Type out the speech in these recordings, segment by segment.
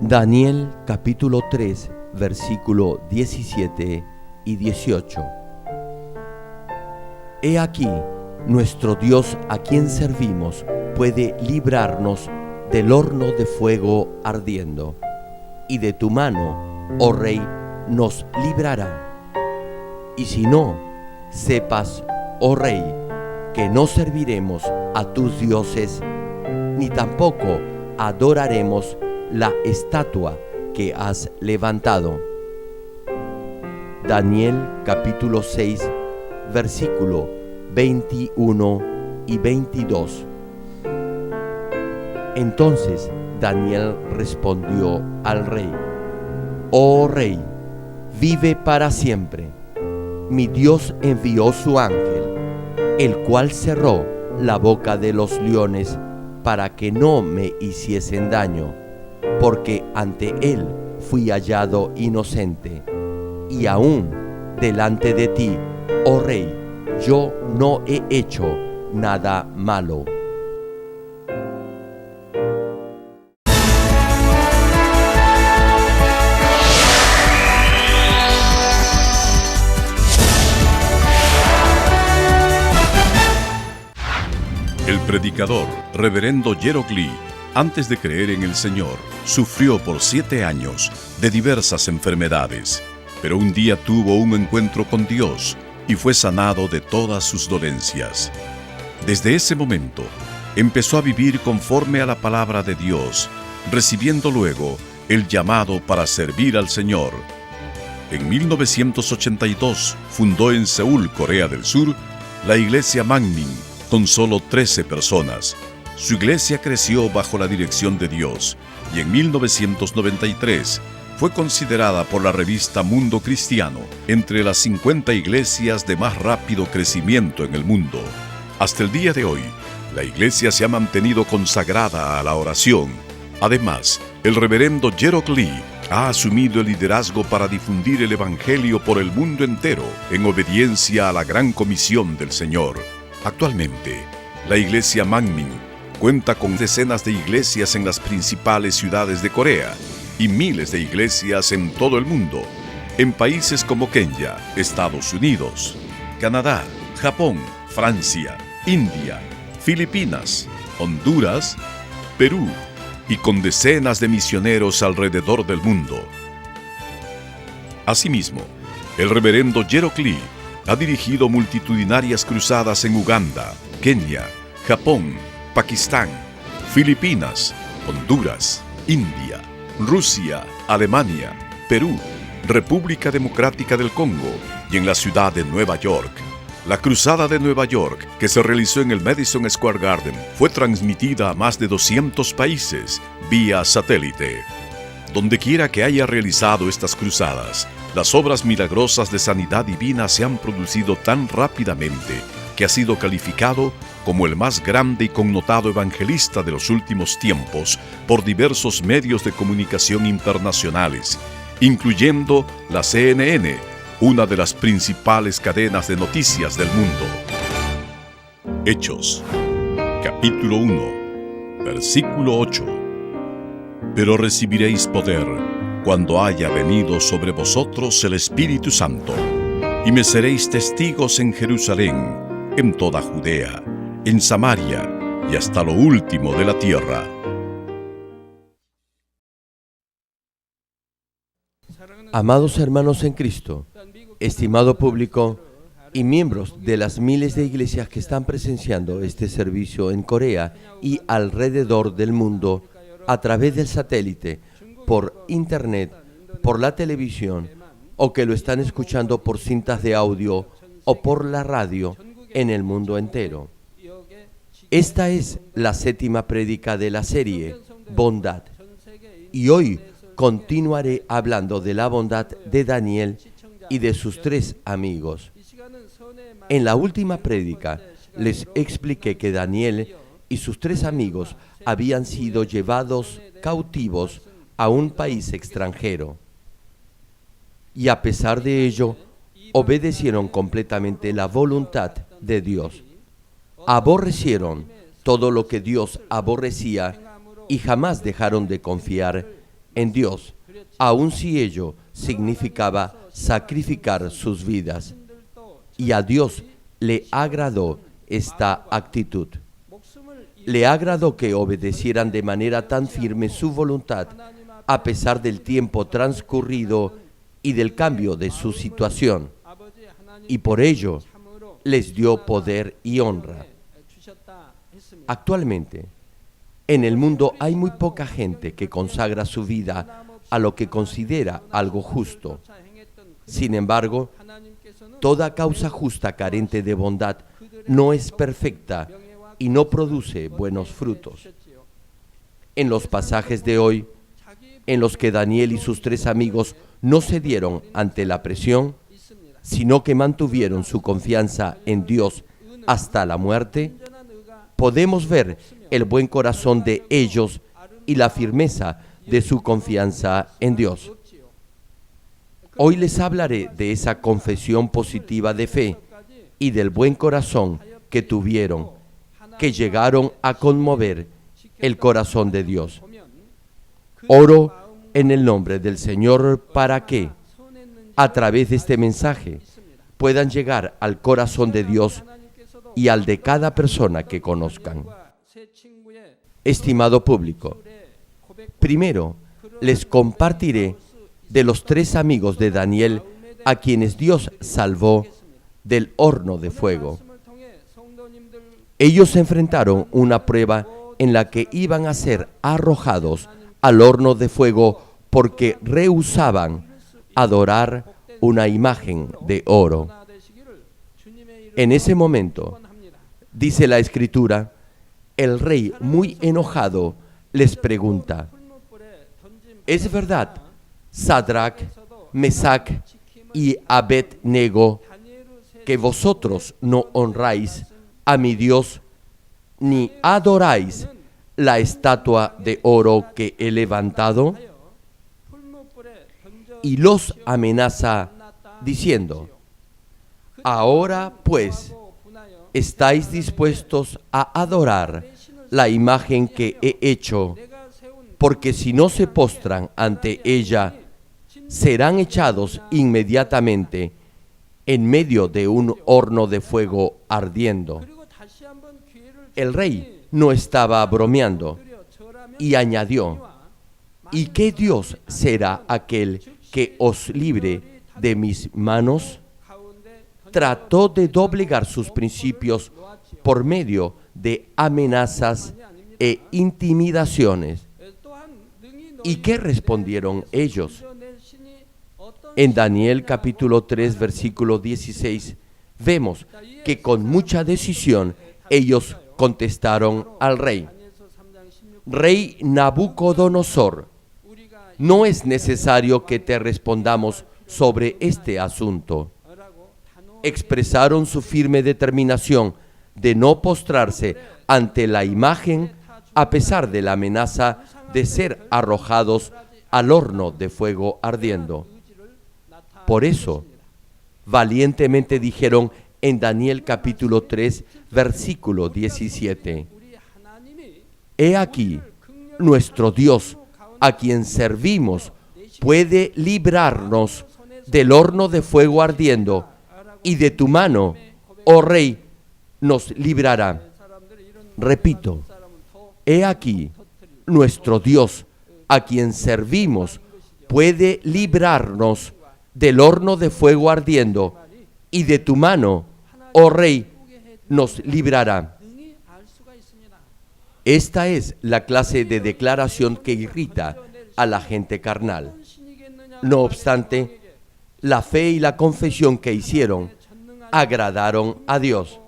Daniel capítulo 3, versículo 17 y 18. He aquí, nuestro Dios a quien servimos puede librarnos del horno de fuego ardiendo, y de tu mano, oh Rey, nos librará. Y si no, sepas, oh Rey, que no serviremos a tus dioses, ni tampoco adoraremos la estatua que has levantado. Daniel capítulo 6, versículo 21 y 22. Entonces Daniel respondió al rey: Oh rey, vive para siempre. Mi Dios envió su ángel, el cual cerró la boca de los leones para que no me hiciesen daño, porque ante él fui hallado inocente, y aún delante de ti, oh rey, yo no he hecho nada malo. El predicador, reverendo Gerald Lee, antes de creer en el Señor, sufrió por 7 años de diversas enfermedades, pero un día tuvo un encuentro con Dios y fue sanado de todas sus dolencias. Desde ese momento, empezó a vivir conforme a la palabra de Dios, recibiendo luego el llamado para servir al Señor. En 1982 fundó en Seúl, Corea del Sur, la iglesia Manmin, con solo 13 personas. Su iglesia creció bajo la dirección de Dios y en 1993 fue considerada por la revista Mundo Cristiano entre las 50 iglesias de más rápido crecimiento en el mundo. Hasta el día de hoy, la iglesia se ha mantenido consagrada a la oración. Además, el reverendo Gerald Lee ha asumido el liderazgo para difundir el evangelio por el mundo entero en obediencia a la gran comisión del Señor. Actualmente, la iglesia Manmin cuenta con decenas de iglesias en las principales ciudades de Corea y miles de iglesias en todo el mundo, en países como Kenia, Estados Unidos, Canadá, Japón, Francia, India, Filipinas, Honduras, Perú y con decenas de misioneros alrededor del mundo. Asimismo, el reverendo Gerald Lee ha dirigido multitudinarias cruzadas en Uganda, Kenia, Japón, Pakistán, Filipinas, Honduras, India, Rusia, Alemania, Perú, República Democrática del Congo y en la ciudad de Nueva York. La Cruzada de Nueva York, que se realizó en el Madison Square Garden, fue transmitida a más de 200 países vía satélite. Dondequiera que haya realizado estas cruzadas, las obras milagrosas de sanidad divina se han producido tan rápidamente que ha sido calificado como el más grande y connotado evangelista de los últimos tiempos por diversos medios de comunicación internacionales, incluyendo la CNN, una de las principales cadenas de noticias del mundo. Hechos, capítulo 1, versículo 8. Pero recibiréis poder cuando haya venido sobre vosotros el Espíritu Santo, y me seréis testigos en Jerusalén, en toda Judea, en Samaria y hasta lo último de la tierra. Amados hermanos en Cristo, estimado público y miembros de las miles de iglesias que están presenciando este servicio en Corea y alrededor del mundo a través del satélite, por internet, por la televisión o que lo están escuchando por cintas de audio o por la radio en el mundo entero. Esta es la 7ª prédica de la serie Bondad y hoy continuaré hablando de la bondad de Daniel y de sus 3 amigos. En la última prédica les expliqué que Daniel y sus 3 amigos habían sido llevados cautivos a un país extranjero y a pesar de ello obedecieron completamente la voluntad de Dios. Aborrecieron todo lo que Dios aborrecía y jamás dejaron de confiar en Dios, aun si ello significaba sacrificar sus vidas. Y a Dios le agradó esta actitud. Le agradó que obedecieran de manera tan firme su voluntad, a pesar del tiempo transcurrido y del cambio de su situación. Y por ello les dio poder y honra. Actualmente, en el mundo hay muy poca gente que consagra su vida a lo que considera algo justo. Sin embargo, toda causa justa carente de bondad no es perfecta y no produce buenos frutos. En los pasajes de hoy, en los que Daniel y sus 3 amigos no cedieron ante la presión, sino que mantuvieron su confianza en Dios hasta la muerte, podemos ver el buen corazón de ellos y la firmeza de su confianza en Dios. Hoy les hablaré de esa confesión positiva de fe y del buen corazón que tuvieron, que llegaron a conmover el corazón de Dios. Oro en el nombre del Señor para que, a través de este mensaje, puedan llegar al corazón de Dios y al de cada persona que conozcan. Estimado público, primero les compartiré de los 3 amigos de Daniel a quienes Dios salvó del horno de fuego. Ellos enfrentaron una prueba en la que iban a ser arrojados al horno de fuego porque rehusaban adorar una imagen de oro. En ese momento, dice la Escritura, el rey, muy enojado, les pregunta: ¿es verdad, Sadrach, Mesach y Abed-nego, que vosotros no honráis a mi Dios ni adoráis la estatua de oro que he levantado? Y los amenaza diciendo: ahora pues, ¿estáis dispuestos a adorar la imagen que he hecho? Porque si no se postran ante ella, serán echados inmediatamente en medio de un horno de fuego ardiendo. El rey no estaba bromeando y añadió: ¿y qué Dios será aquel que os libre de mis manos? Trató de doblegar sus principios por medio de amenazas e intimidaciones. ¿Y qué respondieron ellos? En Daniel capítulo 3, versículo 16, vemos que con mucha decisión ellos contestaron al rey: Rey Nabucodonosor, no es necesario que te respondamos sobre este asunto. Expresaron su firme determinación de no postrarse ante la imagen a pesar de la amenaza de ser arrojados al horno de fuego ardiendo. Por eso, valientemente dijeron en Daniel capítulo 3, versículo 17: He aquí, nuestro Dios, a quien servimos, puede librarnos del horno de fuego ardiendo, y de tu mano, oh rey, nos librará. Repito, he aquí, nuestro Dios, a quien servimos, puede librarnos del horno de fuego ardiendo, y de tu mano, oh rey, nos librará. Esta es la clase de declaración que irrita a la gente carnal. No obstante, la fe y la confesión que hicieron agradaron a Dios.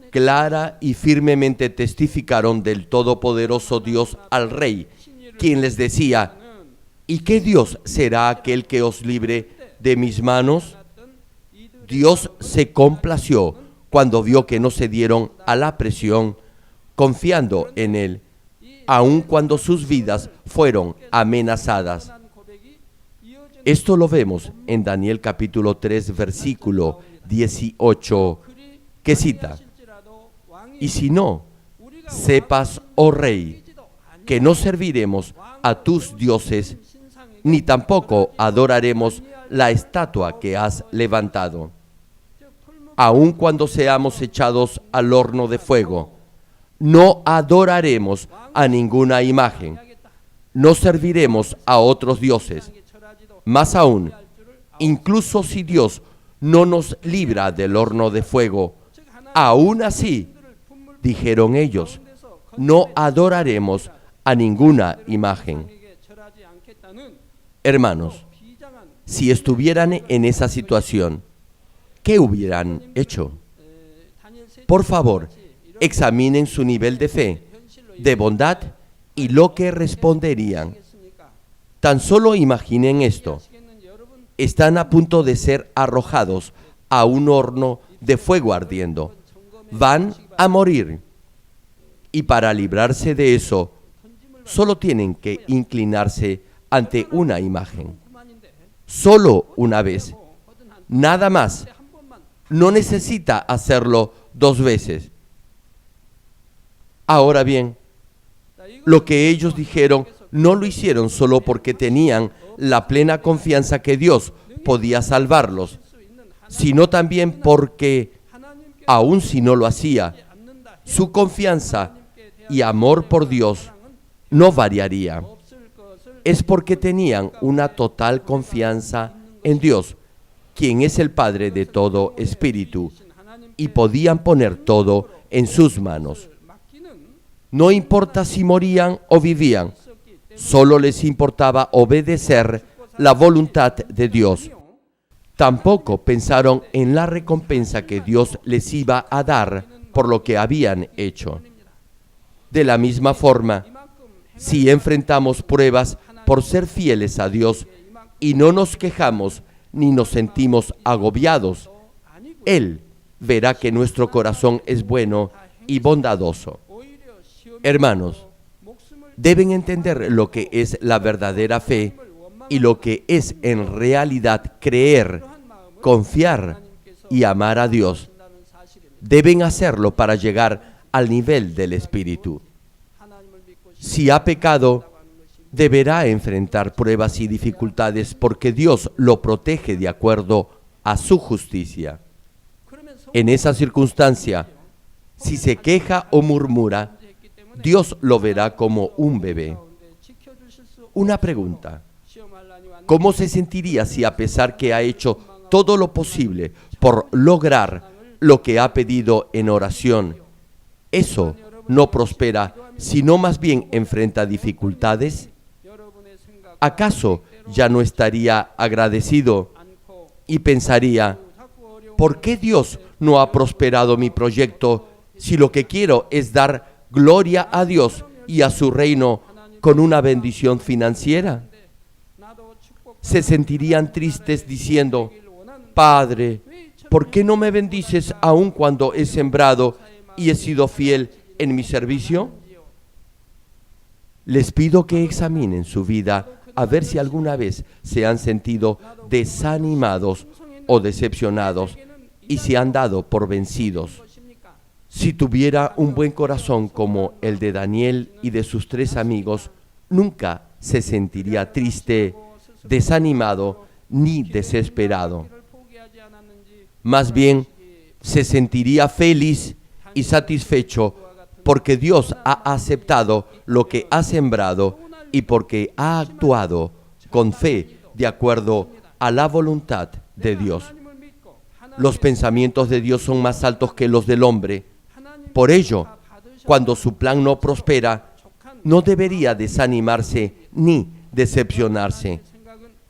Clara y firmemente testificaron del todopoderoso Dios al rey, quien les decía: ¿y qué Dios será aquel que os libre de mis manos? Dios se complació cuando vio que no cedieron a la presión, confiando en Él, aun cuando sus vidas fueron amenazadas. Esto lo vemos en Daniel capítulo 3, versículo 18, que cita: Y si no, sepas, oh rey, que no serviremos a tus dioses, ni tampoco adoraremos la estatua que has levantado. Aun cuando seamos echados al horno de fuego, no adoraremos a ninguna imagen, no serviremos a otros dioses. Más aún, incluso si Dios no nos libra del horno de fuego, aún así, dijeron ellos, no adoraremos a ninguna imagen. Hermanos, si estuvieran en esa situación, ¿qué hubieran hecho? Por favor, examinen su nivel de fe, de bondad y lo que responderían. Tan solo imaginen esto. Están a punto de ser arrojados a un horno de fuego ardiendo. Van a morir. Y para librarse de eso, solo tienen que inclinarse ante una imagen. Solo una vez. Nada más. No necesita hacerlo 2 veces. Ahora bien, lo que ellos dijeron no lo hicieron solo porque tenían la plena confianza que Dios podía salvarlos, sino también porque, aun si no lo hacía, su confianza y amor por Dios no variaría. Es porque tenían una total confianza en Dios, quien es el Padre de todo espíritu, y podían poner todo en sus manos. No importa si morían o vivían, solo les importaba obedecer la voluntad de Dios. Tampoco pensaron en la recompensa que Dios les iba a dar por lo que habían hecho. De la misma forma, si enfrentamos pruebas por ser fieles a Dios y no nos quejamos ni nos sentimos agobiados, Él verá que nuestro corazón es bueno y bondadoso. Hermanos, deben entender lo que es la verdadera fe y lo que es en realidad creer, confiar y amar a Dios. Deben hacerlo para llegar al nivel del Espíritu. Si ha pecado, deberá enfrentar pruebas y dificultades porque Dios lo protege de acuerdo a su justicia. En esa circunstancia, si se queja o murmura, Dios lo verá como un bebé. Una pregunta: ¿cómo se sentiría si, a pesar que ha hecho todo lo posible por lograr lo que ha pedido en oración, eso no prospera, sino más bien enfrenta dificultades? ¿Acaso ya no estaría agradecido y pensaría: ¿por qué Dios no ha prosperado mi proyecto si lo que quiero es dar gloria a Dios y a su reino con una bendición financiera? Se sentirían tristes diciendo: Padre, ¿por qué no me bendices aun cuando he sembrado y he sido fiel en mi servicio? Les pido que examinen su vida a ver si alguna vez se han sentido desanimados o decepcionados y se han dado por vencidos. Si tuviera un buen corazón como el de Daniel y de sus 3 amigos, nunca se sentiría triste, desanimado ni desesperado. Más bien, se sentiría feliz y satisfecho porque Dios ha aceptado lo que ha sembrado y porque ha actuado con fe de acuerdo a la voluntad de Dios. Los pensamientos de Dios son más altos que los del hombre. Por ello, cuando su plan no prospera, no debería desanimarse ni decepcionarse.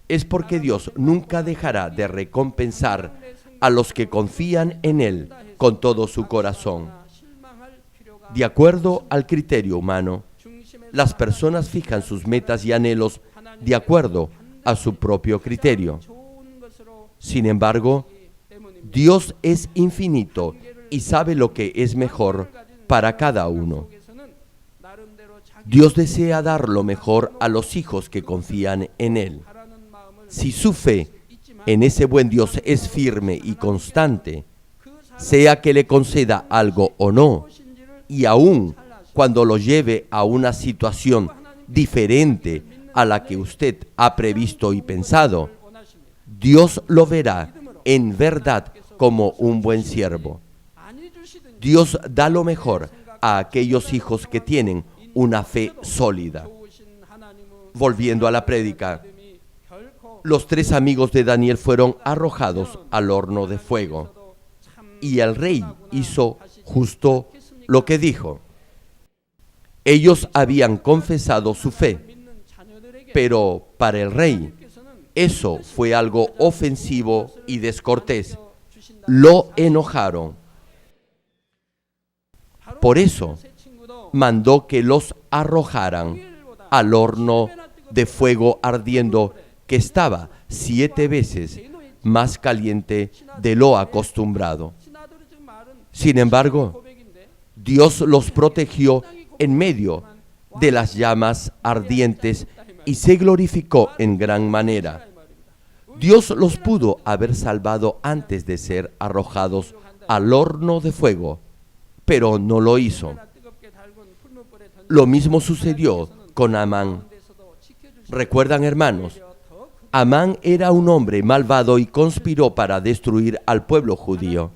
Es porque Dios nunca dejará de recompensar a los que confían en Él con todo su corazón. De acuerdo al criterio humano, las personas fijan sus metas y anhelos de acuerdo a su propio criterio. Sin embargo, Dios es infinito y sabe lo que es mejor para cada uno. Dios desea dar lo mejor a los hijos que confían en Él. Si su fe en ese buen Dios es firme y constante, sea que le conceda algo o no, y aún cuando lo lleve a una situación diferente a la que usted ha previsto y pensado, Dios lo verá en verdad como un buen siervo. Dios da lo mejor a aquellos hijos que tienen una fe sólida. Volviendo a la prédica, los 3 amigos de Daniel fueron arrojados al horno de fuego y el rey hizo justo lo que dijo. Ellos habían confesado su fe, pero para el rey eso fue algo ofensivo y descortés. Lo enojaron. Por eso mandó que los arrojaran al horno de fuego ardiendo, que estaba 7 veces más caliente de lo acostumbrado. Sin embargo, Dios los protegió en medio de las llamas ardientes y se glorificó en gran manera. Dios los pudo haber salvado antes de ser arrojados al horno de fuego, pero no lo hizo. Lo mismo sucedió con Amán. ¿Recuerdan, hermanos? Amán era un hombre malvado y conspiró para destruir al pueblo judío.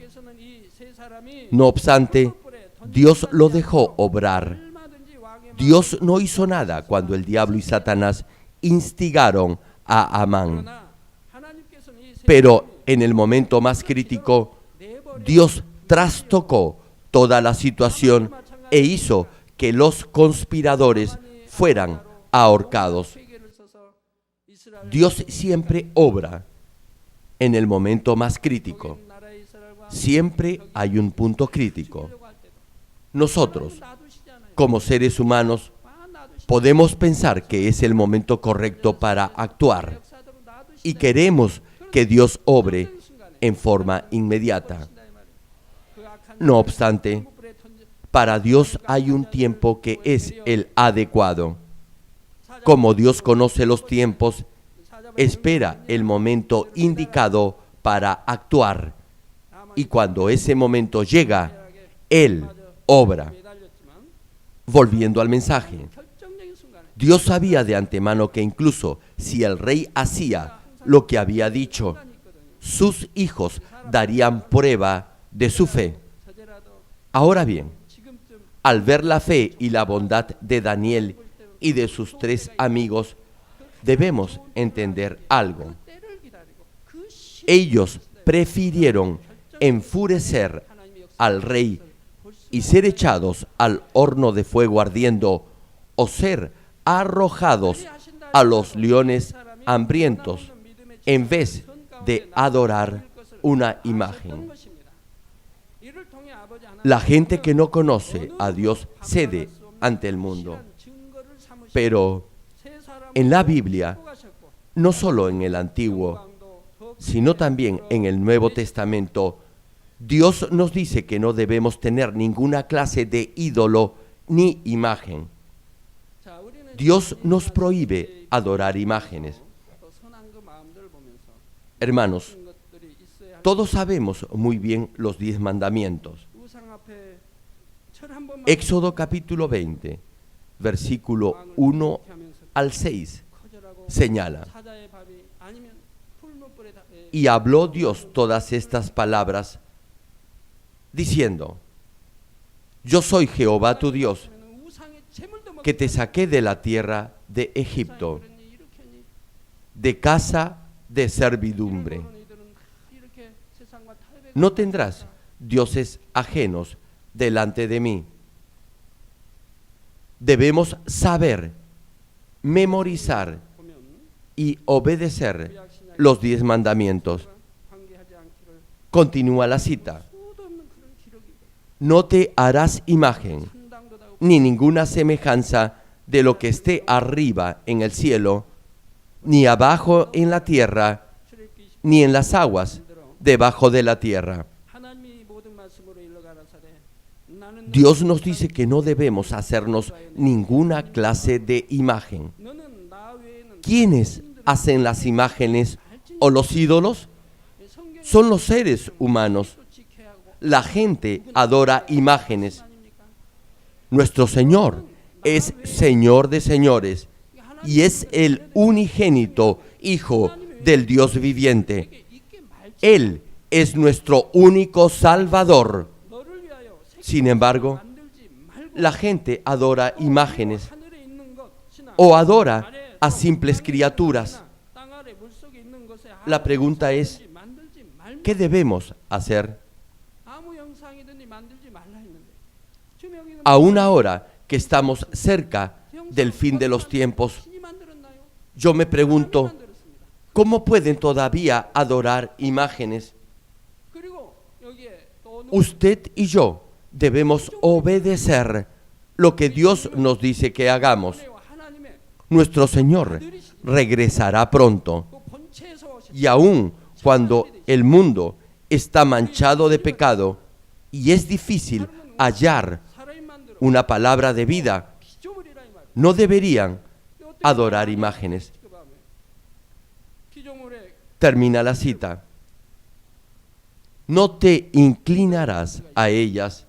No obstante, Dios lo dejó obrar. Dios no hizo nada cuando el diablo y Satanás instigaron a Amán. Pero en el momento más crítico, Dios trastocó toda la situación e hizo que los conspiradores fueran ahorcados. Dios siempre obra en el momento más crítico. Siempre hay un punto crítico. Nosotros, como seres humanos, podemos pensar que es el momento correcto para actuar y queremos que Dios obre en forma inmediata. No obstante, para Dios hay un tiempo que es el adecuado. Como Dios conoce los tiempos, espera el momento indicado para actuar. Y cuando ese momento llega, Él obra. Volviendo al mensaje, Dios sabía de antemano que incluso si el rey hacía lo que había dicho, sus hijos darían prueba de su fe. Ahora bien, al ver la fe y la bondad de Daniel y de sus 3 amigos, debemos entender algo. Ellos prefirieron enfurecer al rey y ser echados al horno de fuego ardiendo o ser arrojados a los leones hambrientos en vez de adorar una imagen. La gente que no conoce a Dios cede ante el mundo. Pero en la Biblia, no solo en el Antiguo, sino también en el Nuevo Testamento, Dios nos dice que no debemos tener ninguna clase de ídolo ni imagen. Dios nos prohíbe adorar imágenes. Hermanos, todos sabemos muy bien los 10 mandamientos. Éxodo capítulo 20, versículo 1 al 6, señala: y habló Dios todas estas palabras, diciendo: yo soy Jehová tu Dios, que te saqué de la tierra de Egipto, de casa de servidumbre. No tendrás dioses ajenos delante de mí. Debemos saber, memorizar y obedecer los 10 mandamientos. Continúa la cita: no te harás imagen, ni ninguna semejanza de lo que esté arriba en el cielo, ni abajo en la tierra, ni en las aguas debajo de la tierra. Dios nos dice que no debemos hacernos ninguna clase de imagen. ¿Quiénes hacen las imágenes o los ídolos? Son los seres humanos. La gente adora imágenes. Nuestro Señor es Señor de señores y es el unigénito Hijo del Dios viviente. Él es nuestro único Salvador. Sin embargo, la gente adora imágenes o adora a simples criaturas. La pregunta es, ¿qué debemos hacer? Aún ahora que estamos cerca del fin de los tiempos, yo me pregunto, ¿cómo pueden todavía adorar imágenes? Usted y yo debemos obedecer lo que Dios nos dice que hagamos. Nuestro Señor regresará pronto. Y aun cuando el mundo está manchado de pecado y es difícil hallar una palabra de vida, no deberían adorar imágenes. Termina la cita. No te inclinarás a ellas,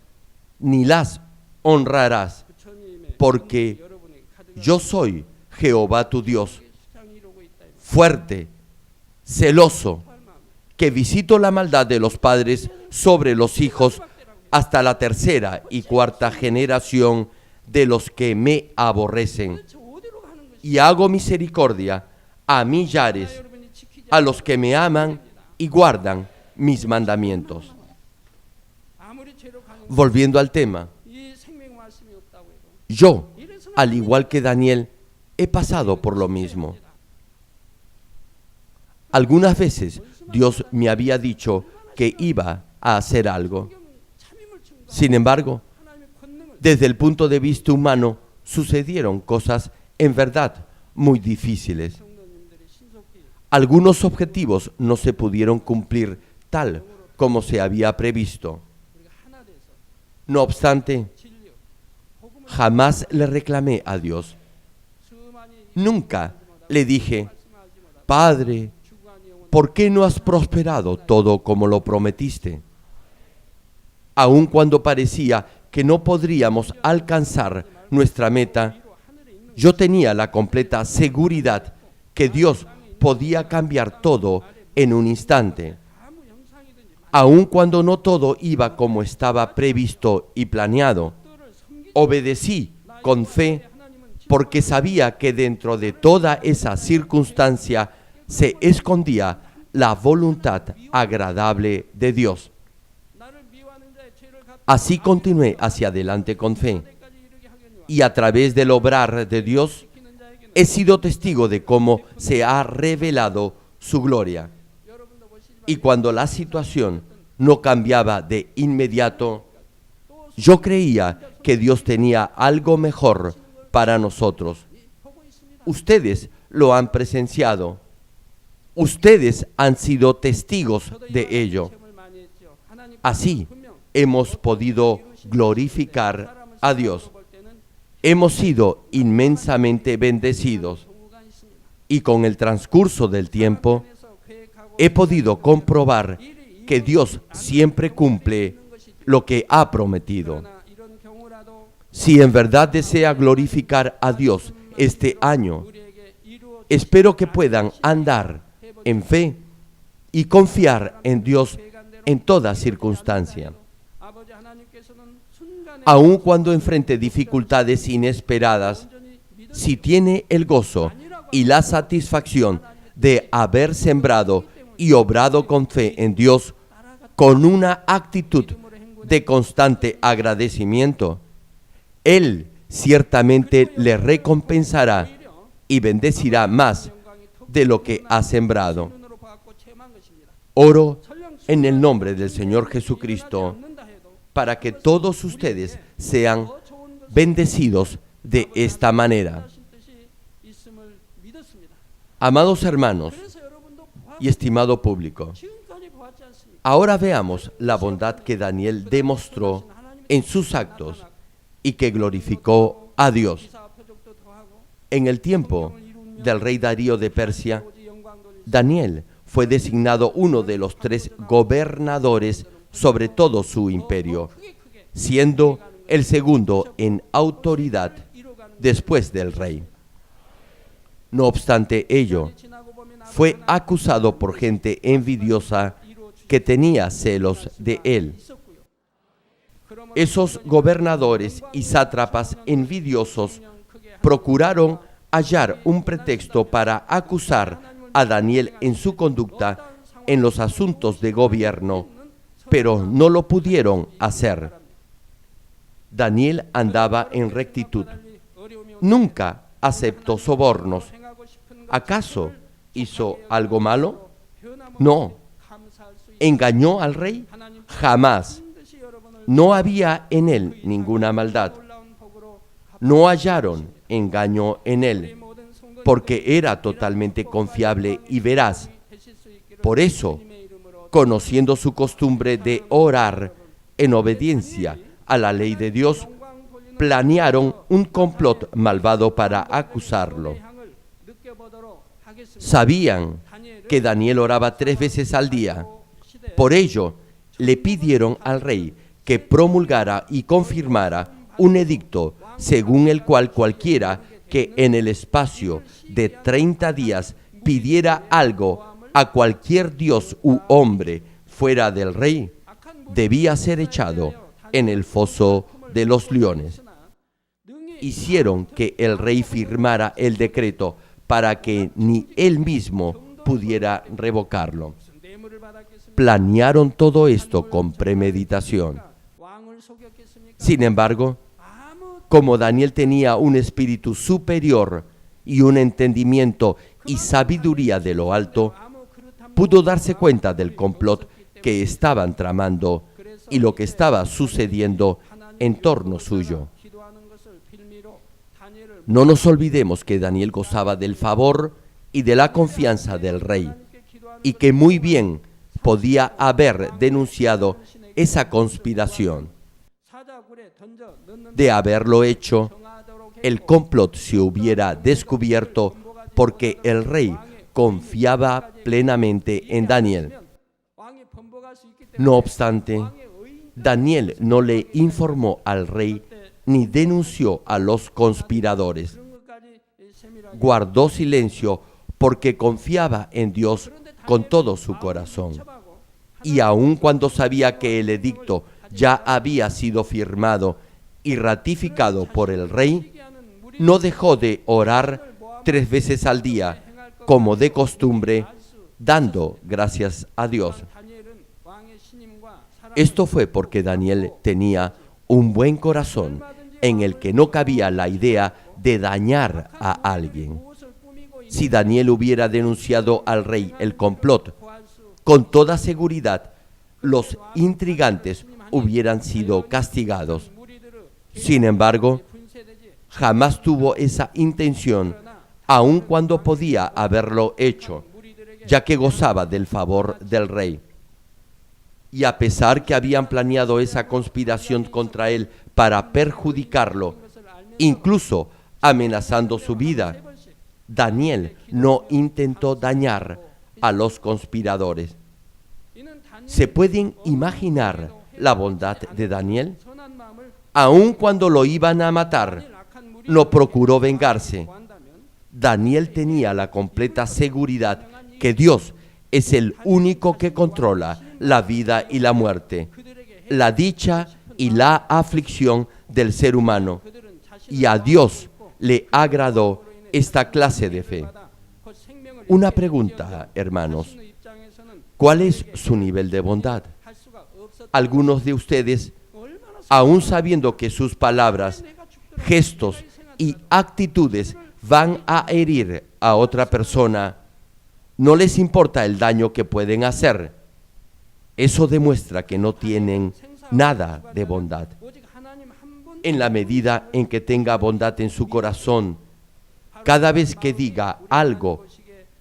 ni las honrarás, porque yo soy Jehová tu Dios, fuerte, celoso, que visito la maldad de los padres sobre los hijos hasta la tercera y cuarta generación de los que me aborrecen. Y hago misericordia a millares, a los que me aman y guardan mis mandamientos. Volviendo al tema, yo, al igual que Daniel, he pasado por lo mismo. Algunas veces Dios me había dicho que iba a hacer algo. Sin embargo, desde el punto de vista humano, sucedieron cosas en verdad muy difíciles. Algunos objetivos no se pudieron cumplir tal como se había previsto. No obstante, jamás le reclamé a Dios. Nunca le dije, Padre, ¿por qué no has prosperado todo como lo prometiste? Aun cuando parecía que no podríamos alcanzar nuestra meta, yo tenía la completa seguridad que Dios podía cambiar todo en un instante. Aun cuando no todo iba como estaba previsto y planeado, obedecí con fe porque sabía que dentro de toda esa circunstancia se escondía la voluntad agradable de Dios. Así continué hacia adelante con fe, y a través del obrar de Dios he sido testigo de cómo se ha revelado su gloria. Y cuando la situación no cambiaba de inmediato, yo creía que Dios tenía algo mejor para nosotros. Ustedes lo han presenciado. Ustedes han sido testigos de ello. Así hemos podido glorificar a Dios. Hemos sido inmensamente bendecidos y con el transcurso del tiempo he podido comprobar que Dios siempre cumple lo que ha prometido. Si en verdad desea glorificar a Dios este año, espero que puedan andar en fe y confiar en Dios en toda circunstancia. Aun cuando enfrente dificultades inesperadas, si tiene el gozo y la satisfacción de haber sembrado y obrado con fe en Dios, con una actitud de constante agradecimiento, Él ciertamente le recompensará y bendecirá más de lo que ha sembrado. Oro en el nombre del Señor Jesucristo para que todos ustedes sean bendecidos de esta manera. Amados hermanos y estimado público, ahora veamos la bondad que Daniel demostró en sus actos y que glorificó a Dios. En el tiempo del rey Darío de Persia, Daniel fue designado uno de los 3 gobernadores sobre todo su imperio, siendo el segundo en autoridad después del rey. No obstante ello, fue acusado por gente envidiosa que tenía celos de él. Esos gobernadores y sátrapas envidiosos procuraron hallar un pretexto para acusar a Daniel en su conducta en los asuntos de gobierno, pero no lo pudieron hacer. Daniel andaba en rectitud. Nunca aceptó sobornos. ¿Acaso hizo algo malo? No. ¿Engañó al rey? Jamás. No había en él ninguna maldad. No hallaron engaño en él, porque era totalmente confiable y veraz. Por eso, conociendo su costumbre de orar en obediencia a la ley de Dios, planearon un complot malvado para acusarlo. Sabían que Daniel oraba 3 veces al día. Por ello, le pidieron al rey que promulgara y confirmara un edicto según el cual cualquiera que en el espacio de 30 días pidiera algo a cualquier dios u hombre fuera del rey, debía ser echado en el foso de los leones. Hicieron que el rey firmara el decreto para que ni él mismo pudiera revocarlo. Planearon todo esto con premeditación. Sin embargo, como Daniel tenía un espíritu superior y un entendimiento y sabiduría de lo alto, pudo darse cuenta del complot que estaban tramando y lo que estaba sucediendo en torno suyo. No nos olvidemos que Daniel gozaba del favor y de la confianza del rey, y que muy bien podía haber denunciado esa conspiración. De haberlo hecho, el complot se hubiera descubierto porque el rey confiaba plenamente en Daniel. No obstante, Daniel no le informó al rey ni denunció a los conspiradores. Guardó silencio porque confiaba en Dios con todo su corazón. Y aun cuando sabía que el edicto ya había sido firmado y ratificado por el rey, no dejó de orar 3 veces al día, como de costumbre, dando gracias a Dios. Esto fue porque Daniel tenía un buen corazón en el que no cabía la idea de dañar a alguien. Si Daniel hubiera denunciado al rey el complot, con toda seguridad, los intrigantes hubieran sido castigados. Sin embargo, jamás tuvo esa intención, aun cuando podía haberlo hecho, ya que gozaba del favor del rey. Y a pesar que habían planeado esa conspiración contra él para perjudicarlo, incluso amenazando su vida, Daniel no intentó dañar a los conspiradores. ¿Se pueden imaginar la bondad de Daniel? Aun cuando lo iban a matar, no procuró vengarse. Daniel tenía la completa seguridad que Dios es el único que controla la vida y la muerte, la dicha y la aflicción del ser humano. Y a Dios le agradó esta clase de fe. Una pregunta, hermanos. ¿Cuál es su nivel de bondad? Algunos de ustedes, aun sabiendo que sus palabras, gestos y actitudes van a herir a otra persona, no les importa el daño que pueden hacer. Eso demuestra que no tienen nada de bondad. En la medida en que tenga bondad en su corazón, cada vez que diga algo,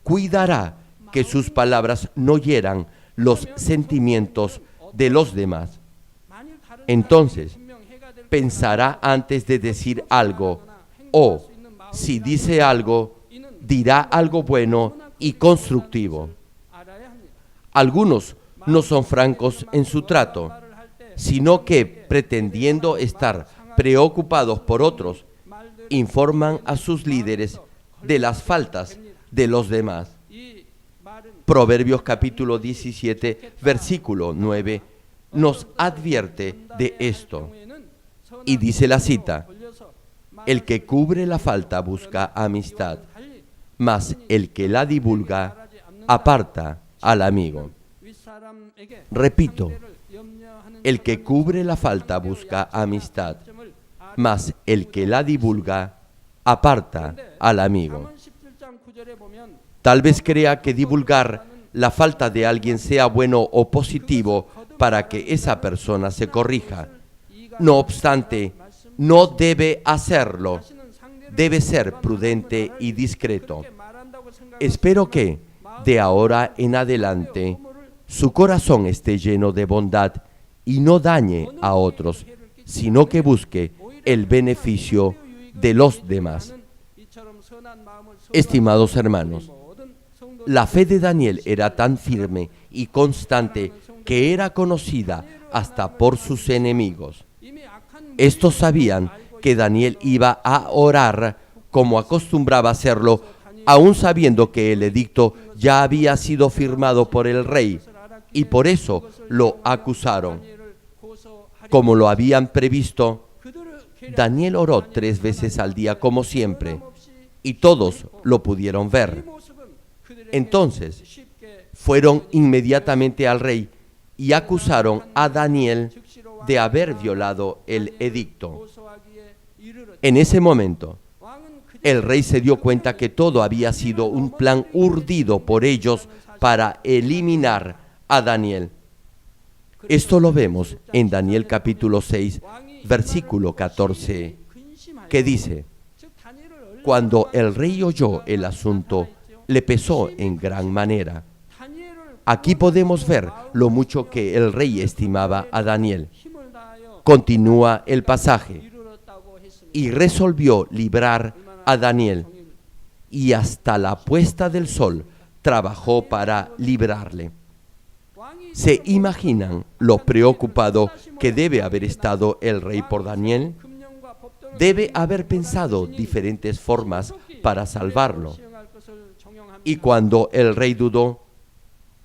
cuidará que sus palabras no hieran los sentimientos de los demás. Entonces, pensará antes de decir algo, o si dice algo, dirá algo bueno y constructivo. Algunos no son francos en su trato, sino que pretendiendo estar preocupados por otros, informan a sus líderes de las faltas de los demás. Proverbios capítulo 17, versículo 9, nos advierte de esto. Y dice la cita: el que cubre la falta busca amistad, mas el que la divulga aparta al amigo. Repito, el que cubre la falta busca amistad, mas el que la divulga aparta al amigo. Tal vez crea que divulgar la falta de alguien sea bueno o positivo para que esa persona se corrija. No obstante, no debe hacerlo. Debe ser prudente y discreto. Espero que, de ahora en adelante, su corazón esté lleno de bondad y no dañe a otros, sino que busque el beneficio de los demás. Estimados hermanos, la fe de Daniel era tan firme y constante que era conocida hasta por sus enemigos. Estos sabían que Daniel iba a orar como acostumbraba hacerlo, aun sabiendo que el edicto ya había sido firmado por el rey, y por eso lo acusaron. Como lo habían previsto, Daniel oró 3 veces al día como siempre, y todos lo pudieron ver. Entonces, fueron inmediatamente al rey y acusaron a Daniel de haber violado el edicto. En ese momento, el rey se dio cuenta que todo había sido un plan urdido por ellos para eliminar a Daniel. Esto lo vemos en Daniel capítulo 6, versículo 14, que dice: cuando el rey oyó el asunto, le pesó en gran manera. Aquí podemos ver lo mucho que el rey estimaba a Daniel. Continúa el pasaje: y resolvió librar a Daniel, y hasta la puesta del sol trabajó para librarle. ¿Se imaginan lo preocupado que debe haber estado el rey por Daniel? Debe haber pensado diferentes formas para salvarlo. Y cuando el rey dudó,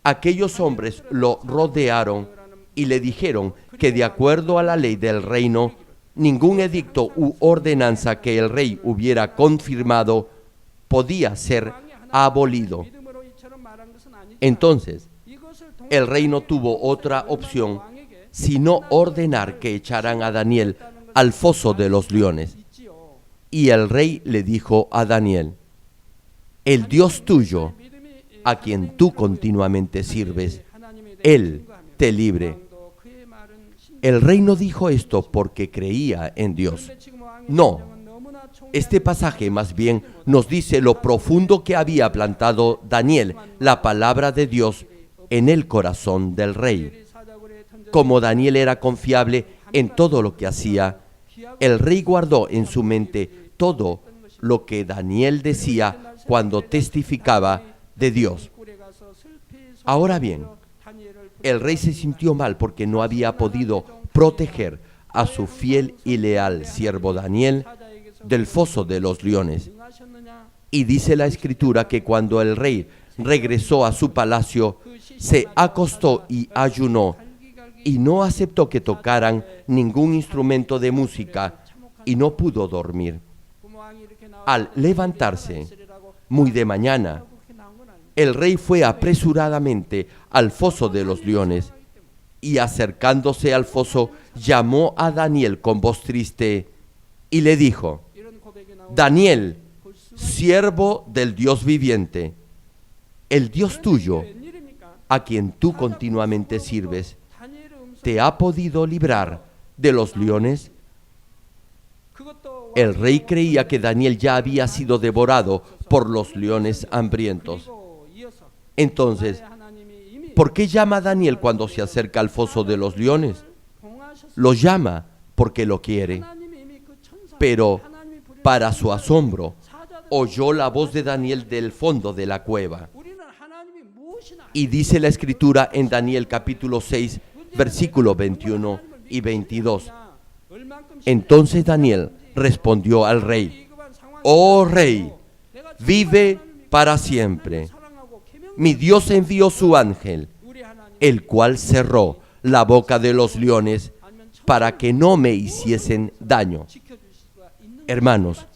aquellos hombres lo rodearon y le dijeron que de acuerdo a la ley del reino, ningún edicto u ordenanza que el rey hubiera confirmado podía ser abolido. Entonces, el rey no tuvo otra opción sino ordenar que echaran a Daniel al foso de los leones. Y el rey le dijo a Daniel: el Dios tuyo, a quien tú continuamente sirves, Él te libre. El rey no dijo esto porque creía en Dios. No, este pasaje más bien nos dice lo profundo que había plantado Daniel, la palabra de Dios, en el corazón del rey. Como Daniel era confiable en todo lo que hacía, el rey guardó en su mente todo lo que Daniel decía cuando testificaba de Dios. Ahora bien, el rey se sintió mal porque no había podido proteger a su fiel y leal siervo Daniel del foso de los leones. Y dice la Escritura que cuando el rey regresó a su palacio, se acostó y ayunó, y no aceptó que tocaran ningún instrumento de música, y no pudo dormir. Al levantarse, muy de mañana, el rey fue apresuradamente al foso de los leones, y acercándose al foso, llamó a Daniel con voz triste, y le dijo: Daniel, siervo del Dios viviente, el Dios tuyo, a quien tú continuamente sirves, ¿te ha podido librar de los leones? El rey creía que Daniel ya había sido devorado por los leones hambrientos. Entonces, ¿por qué llama a Daniel cuando se acerca al foso de los leones? Lo llama porque lo quiere. Pero, para su asombro, oyó la voz de Daniel del fondo de la cueva. Y dice la Escritura en Daniel capítulo 6, versículo 21 y 22. Entonces Daniel respondió al rey: oh rey, vive para siempre. Mi Dios envió su ángel, el cual cerró la boca de los leones para que no me hiciesen daño. Hermanos,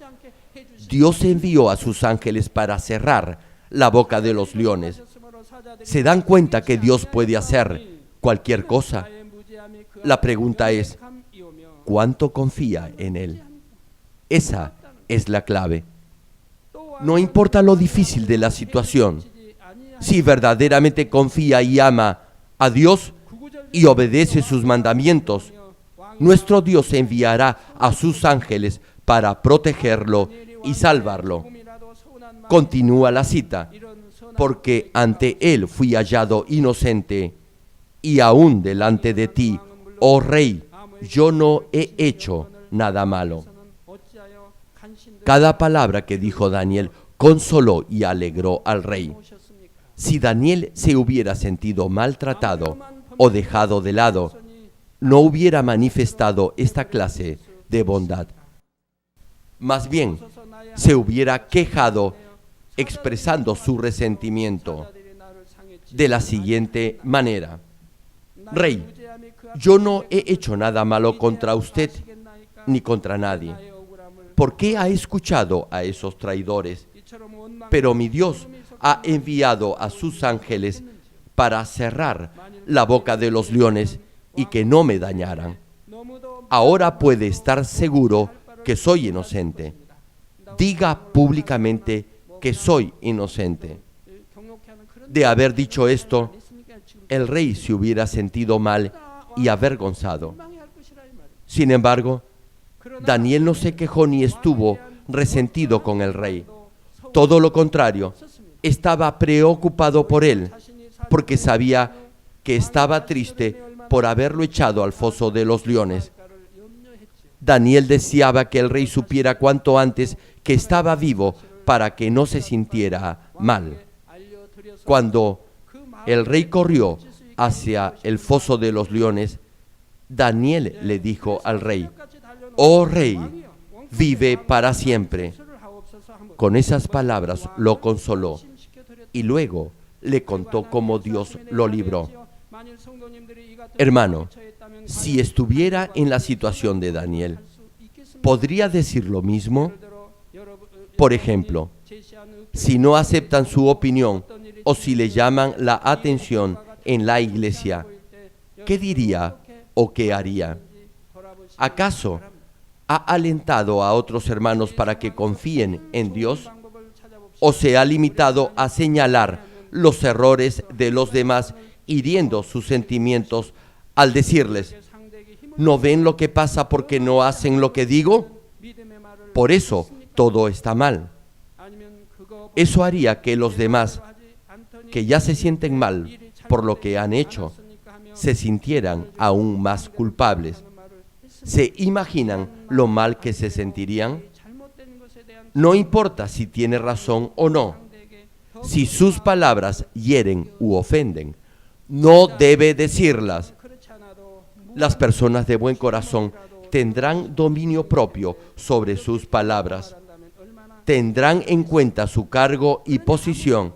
Dios envió a sus ángeles para cerrar la boca de los leones. ¿Se dan cuenta que Dios puede hacer cualquier cosa? La pregunta es, ¿cuánto confía en Él? Esa es la clave. No importa lo difícil de la situación, si verdaderamente confía y ama a Dios y obedece sus mandamientos, nuestro Dios enviará a sus ángeles para protegerlo y salvarlo. Continúa la cita: porque ante Él fui hallado inocente, y aún delante de ti, oh Rey, yo no he hecho nada malo. Cada palabra que dijo Daniel consoló y alegró al rey. Si Daniel se hubiera sentido maltratado o dejado de lado, no hubiera manifestado esta clase de bondad. Más bien, se hubiera quejado expresando su resentimiento de la siguiente manera: Rey, yo no he hecho nada malo contra usted ni contra nadie. ¿Por qué ha escuchado a esos traidores? Pero mi Dios ha enviado a sus ángeles para cerrar la boca de los leones y que no me dañaran. Ahora puede estar seguro que soy inocente. Diga públicamente que soy inocente. De haber dicho esto, el rey se hubiera sentido mal y avergonzado. Sin embargo, Daniel no se quejó ni estuvo resentido con el rey. Todo lo contrario, estaba preocupado por él, porque sabía que estaba triste por haberlo echado al foso de los leones. Daniel deseaba que el rey supiera cuanto antes que estaba vivo para que no se sintiera mal. Cuando el rey corrió hacia el foso de los leones, Daniel le dijo al rey: oh rey, vive para siempre. Con esas palabras lo consoló y luego le contó cómo Dios lo libró. Hermano, si estuviera en la situación de Daniel, ¿podría decir lo mismo? Por ejemplo, si no aceptan su opinión o si le llaman la atención en la iglesia, ¿qué diría o qué haría? ¿Acaso ha alentado a otros hermanos para que confíen en Dios? ¿O se ha limitado a señalar los errores de los demás, hiriendo sus sentimientos al decirles: ¿no ven lo que pasa porque no hacen lo que digo? Por eso todo está mal. Eso haría que los demás, que ya se sienten mal por lo que han hecho, se sintieran aún más culpables. ¿Se imaginan lo mal que se sentirían? No importa si tiene razón o no. Si sus palabras hieren u ofenden, no debe decirlas. Las personas de buen corazón tendrán dominio propio sobre sus palabras. Tendrán en cuenta su cargo y posición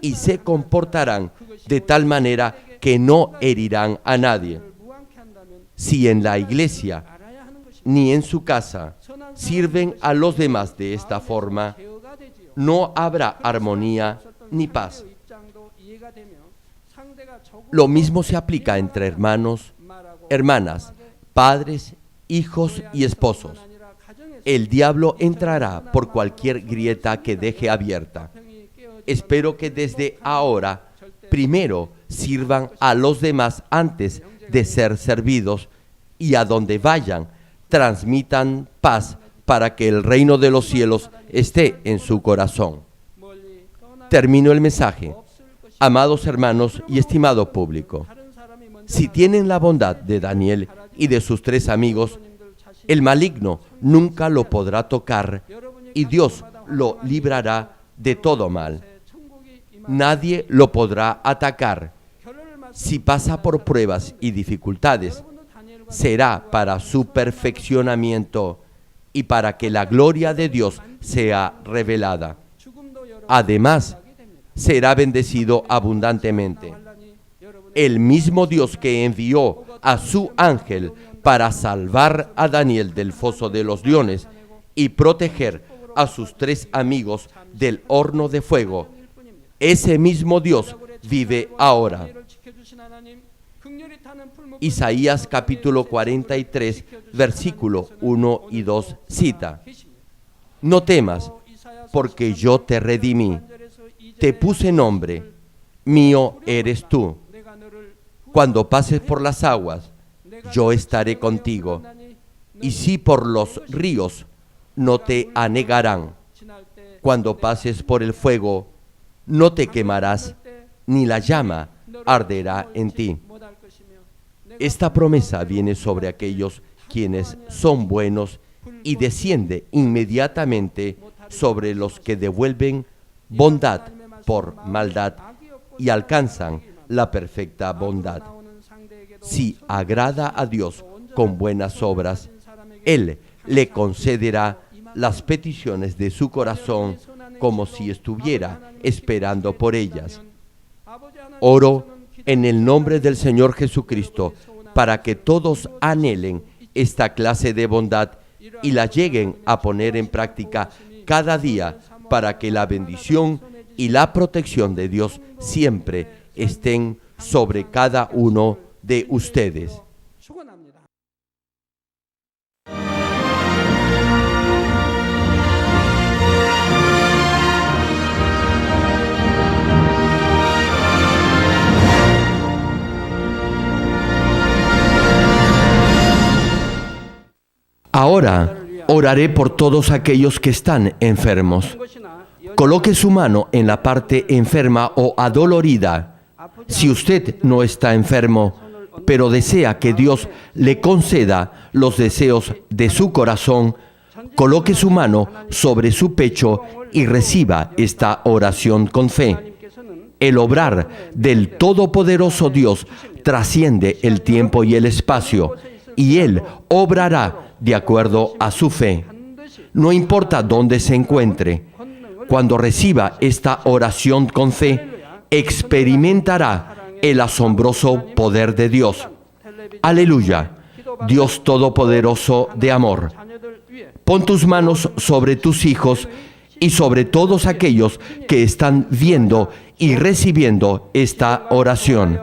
y se comportarán de tal manera que no herirán a nadie. Si en la iglesia ni en su casa sirven a los demás de esta forma, no habrá armonía ni paz. Lo mismo se aplica entre hermanos, hermanas, padres, hijos y esposos. El diablo entrará por cualquier grieta que deje abierta. Espero que desde ahora primero sirvan a los demás antes de ser servidos y a donde vayan transmitan paz para que el reino de los cielos esté en su corazón. Termino el mensaje. Amados hermanos y estimado público, si tienen la bondad de Daniel y de sus 3 amigos, el maligno nunca lo podrá tocar y Dios lo librará de todo mal. Nadie lo podrá atacar. Si pasa por pruebas y dificultades, será para su perfeccionamiento y para que la gloria de Dios sea revelada. Además, será bendecido abundantemente. El mismo Dios que envió a su ángel para salvar a Daniel del foso de los leones y proteger a sus 3 amigos del horno de fuego, ese mismo Dios vive ahora. Isaías capítulo 43, versículo 1 y 2 cita: No temas, porque yo te redimí, te puse nombre, mío eres tú. Cuando pases por las aguas, yo estaré contigo, y si por los ríos, no te anegarán. Cuando pases por el fuego, no te quemarás, ni la llama arderá en ti. Esta promesa viene sobre aquellos quienes son buenos y desciende inmediatamente sobre los que devuelven bondad por maldad y alcanzan la perfecta bondad. Si agrada a Dios con buenas obras, Él le concederá las peticiones de su corazón como si estuviera esperando por ellas. Oro en el nombre del Señor Jesucristo para que todos anhelen esta clase de bondad y la lleguen a poner en práctica cada día, para que la bendición y la protección de Dios siempre estén sobre cada uno de ustedes. Ahora oraré por todos aquellos que están enfermos. Coloque su mano en la parte enferma o adolorida. Si usted no está enfermo, pero desea que Dios le conceda los deseos de su corazón, coloque su mano sobre su pecho y reciba esta oración con fe. El obrar del Todopoderoso Dios trasciende el tiempo y el espacio, y Él obrará de acuerdo a su fe. No importa dónde se encuentre, cuando reciba esta oración con fe, experimentará el asombroso poder de Dios. Aleluya, Dios Todopoderoso de amor. Pon tus manos sobre tus hijos y sobre todos aquellos que están viendo y recibiendo esta oración.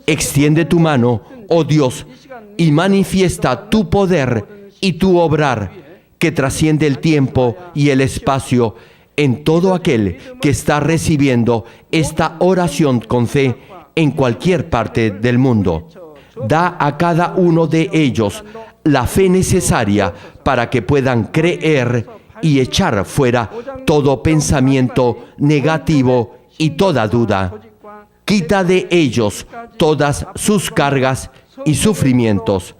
Extiende tu mano, oh Dios, y manifiesta tu poder y tu obrar, que trasciende el tiempo y el espacio, en todo aquel que está recibiendo esta oración con fe en cualquier parte del mundo. Da a cada uno de ellos la fe necesaria para que puedan creer y echar fuera todo pensamiento negativo y toda duda. Quita de ellos todas sus cargas y sufrimientos.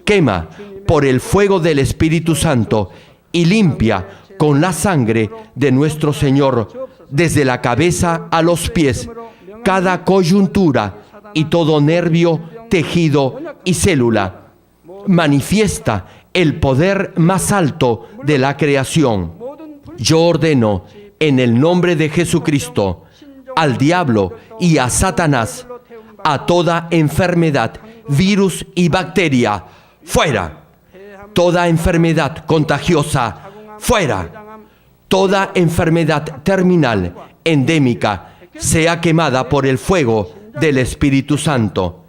Quema por el fuego del Espíritu Santo y limpia con la sangre de nuestro Señor, desde la cabeza a los pies, cada coyuntura y todo nervio, tejido y célula. Manifiesta el poder más alto de la creación. Yo ordeno en el nombre de Jesucristo al diablo y a Satanás, a toda enfermedad, virus y bacteria, fuera. Toda enfermedad contagiosa, fuera. Toda enfermedad terminal, endémica, sea quemada por el fuego del Espíritu Santo.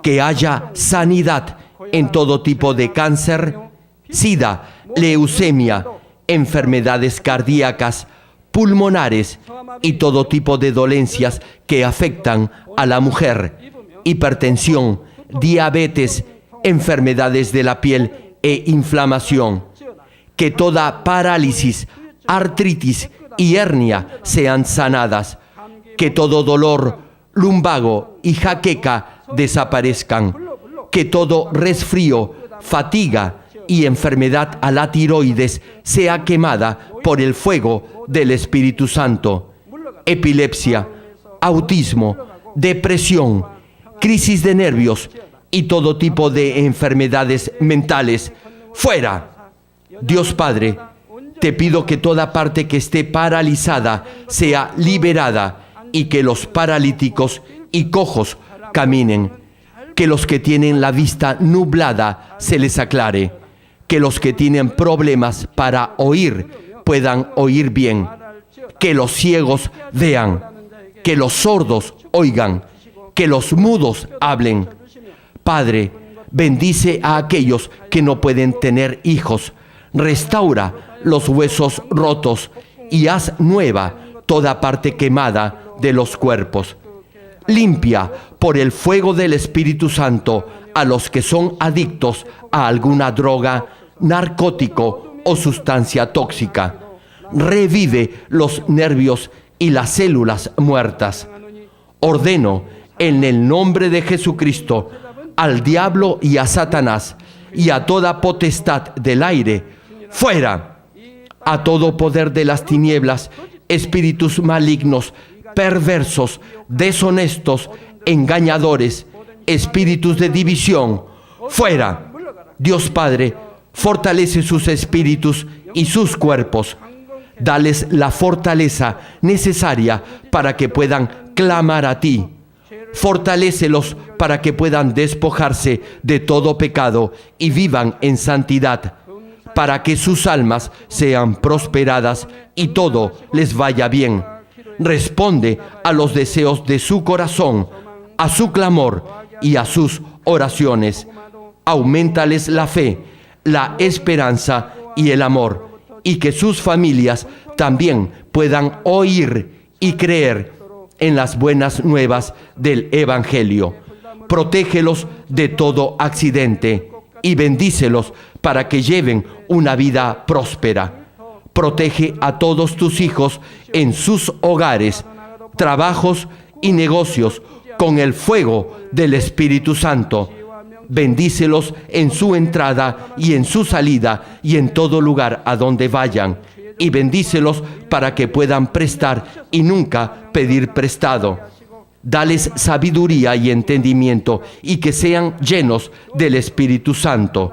Que haya sanidad en todo tipo de cáncer, sida, leucemia, enfermedades cardíacas, pulmonares y todo tipo de dolencias que afectan a la mujer, hipertensión, diabetes, enfermedades de la piel e inflamación. Que toda parálisis, artritis y hernia sean sanadas. Que todo dolor, lumbago y jaqueca desaparezcan. Que todo resfrío, fatiga y enfermedad a la tiroides sea quemada por el fuego del Espíritu Santo. Epilepsia, autismo, depresión, crisis de nervios y todo tipo de enfermedades mentales. ¡Fuera! Dios Padre, te pido que toda parte que esté paralizada sea liberada y que los paralíticos y cojos caminen, que los que tienen la vista nublada se les aclare, que los que tienen problemas para oír puedan oír bien, que los ciegos vean, que los sordos oigan, que los mudos hablen. Padre, bendice a aquellos que no pueden tener hijos, restaura los huesos rotos y haz nueva toda parte quemada de los cuerpos. Limpia por el fuego del Espíritu Santo a los que son adictos a alguna droga, narcótico o sustancia tóxica. Revive los nervios y las células muertas. Ordeno en el nombre de Jesucristo al diablo y a Satanás y a toda potestad del aire, fuera, a todo poder de las tinieblas, espíritus malignos, perversos, deshonestos, engañadores, espíritus de división, fuera. Dios Padre, fortalece sus espíritus y sus cuerpos. Dales la fortaleza necesaria para que puedan clamar a ti. Fortalécelos para que puedan despojarse de todo pecado y vivan en santidad, para que sus almas sean prosperadas y todo les vaya bien. Responde a los deseos de su corazón, a su clamor y a sus oraciones. Auméntales la fe, la esperanza y el amor, y que sus familias también puedan oír y creer en las buenas nuevas del Evangelio. Protégelos de todo accidente y bendícelos para que lleven una vida próspera. Protege a todos tus hijos en sus hogares, trabajos y negocios con el fuego del Espíritu Santo. Bendícelos en su entrada y en su salida y en todo lugar a donde vayan. Y bendícelos para que puedan prestar y nunca pedir prestado. Dales sabiduría y entendimiento y que sean llenos del Espíritu Santo.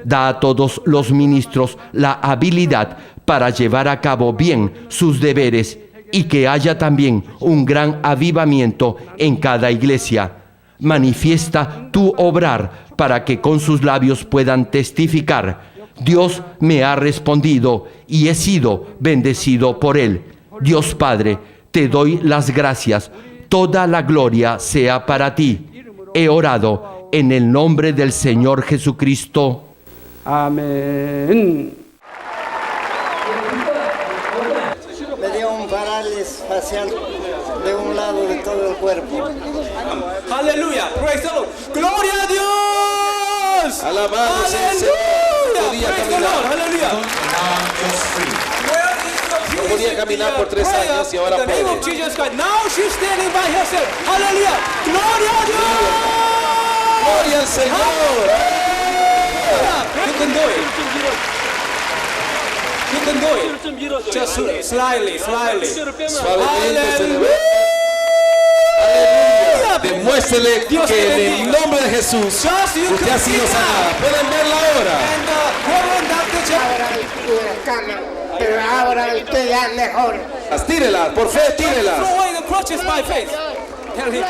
Da a todos los ministros la habilidad para llevar a cabo bien sus deberes y que haya también un gran avivamiento en cada iglesia. Manifiesta tu obrar para que con sus labios puedan testificar: Dios me ha respondido y he sido bendecido por Él. Dios Padre, te doy las gracias. Toda la gloria sea para ti. He orado en el nombre del Señor Jesucristo. Amén. Me dio un parálisis facial de un lado de todo el cuerpo. Aleluya. Praise the Lord. Gloria a Dios. Alabado sea el Señor. Podía caminar. Aleluya. No podía caminar por 3 años y ahora puede. Now she's standing by herself. Aleluya. Gloria a Dios. Gloria al Señor. You can do it. You can do it. Just slightly. Suavemente se le ve. Aleluya. Demuéstrele que en el nombre de Jesús usted ha sido sanada. Pueden verla ahora. Ahora estoy en la cama, pero ahora estoy ya mejor. Tírela, por fe, tírela. Throw away the crutches by faith. Tell him.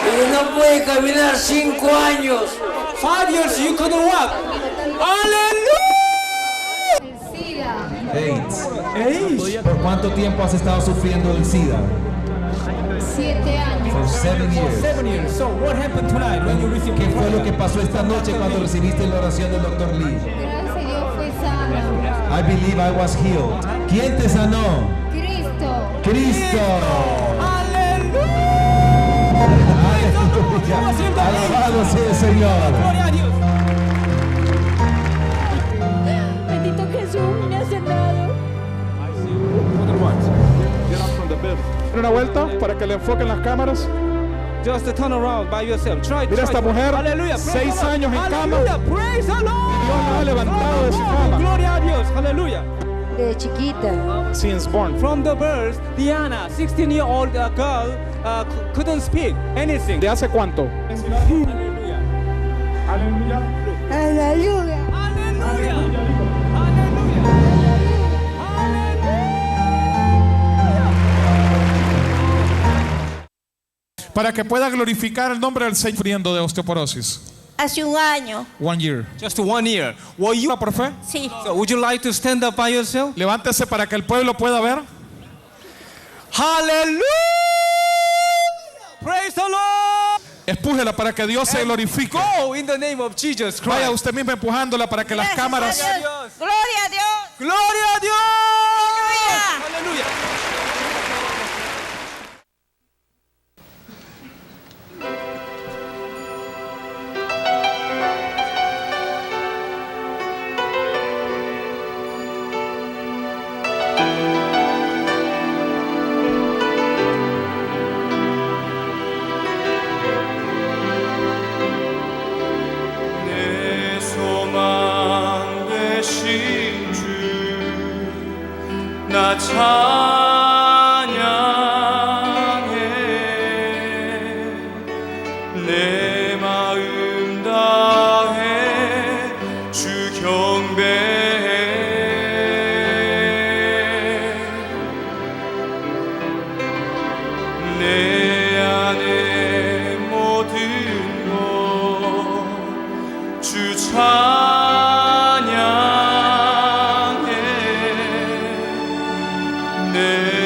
Y no puede caminar 5 años. 5 years you couldn't walk. AIDS. ¿Por cuánto tiempo has estado sufriendo del SIDA? 7 años. For 7 years. 7 years. So what happened tonight when you received ¿Qué fue lo que pasó esta noche cuando recibiste la oración del Dr. Lee? Gracias a Dios fue sana. I believe I was healed. ¿Quién te sanó? Cristo. Cristo. Aleluya. Aleluya. Alabado sea el Señor. Gloria a Dios. Bendito Jesús, me ha sanado. En una vuelta para que le enfoquen las cámaras. Just to turn around by yourself. Try. Mira esta mujer, Aleluya. 6 años en cama. Aleluya. Praise the Lord. Dios la ha levantado de su cama. Gloria a Dios. Aleluya. Desde chiquita since born. From the birth, Diana, 16-year-old girl, couldn't speak anything. ¿De hace cuánto? Hallelujah. Aleluya. Aleluya. Hallelujah. Para que pueda glorificar el nombre del Señor sufriendo de osteoporosis. Hace un año. 1 year. Just 1 year. Were you? ¿Por fe? Sí. So would you like to stand up by yourself? Levántese para que el pueblo pueda ver. Hallelujah. Praise the Lord. Empújela para que Dios se glorifique. Go in the name of Jesus Christ. Vaya usted mismo empujándola para que las Gracias cámaras... a Dios. Gloria a Dios. Gloria a Dios. Aleluya. Aleluya. 나 찬양해 내 마음 다해 주 경배해 내 안에 모든 것 주 찬양해 내